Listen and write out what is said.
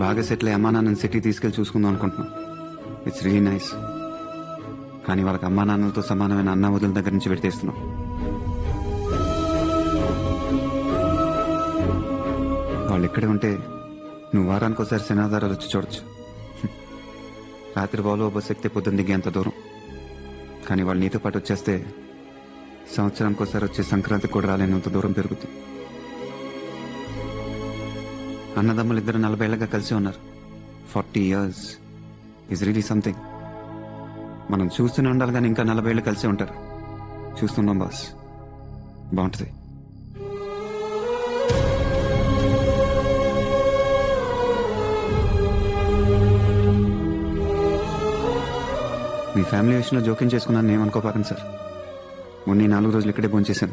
బాగా సెటిల్ అయ్యి అమ్మా నాన్నని సిటీ తీసుకెళ్లి చూసుకుందాం అనుకుంటున్నాం. It's really nice. కానీ వాళ్ళకి అమ్మా నాన్నలతో సమానమైన అన్న వదుల దగ్గర నుంచి విడతీస్తున్నాం. వాళ్ళు ఇక్కడే ఉంటే నువ్వు వారానికి ఒకసారి శనాధారాలు వచ్చి చూడొచ్చు. రాత్రి వాలో బస్సు ఎక్కితే పొద్దున్న దిగేంత దూరం. కానీ వాళ్ళు నీతో పాటు వచ్చేస్తే సంవత్సరానికి ఒకసారి వచ్చే సంక్రాంతికి కూడా రాలేనంత దూరం పెరుగుతుంది. అన్నదమ్ములు ఇద్దరు 40 ఏళ్ళగా కలిసి ఉన్నారు. 40 years ఈజ్ రియలీ సంథింగ్. మనం చూస్తూనే ఉండాలి కానీ ఇంకా 40 ఏళ్ళు కలిసి ఉంటారు. చూస్తున్నాం బాస్, బాగుంటుంది. మీ ఫ్యామిలీ విషయంలో జోక్యం చేసుకున్నాను ఏమనుకోపాకండి సార్. మొన్న 4 రోజులు ఇక్కడే భోంచేశాను.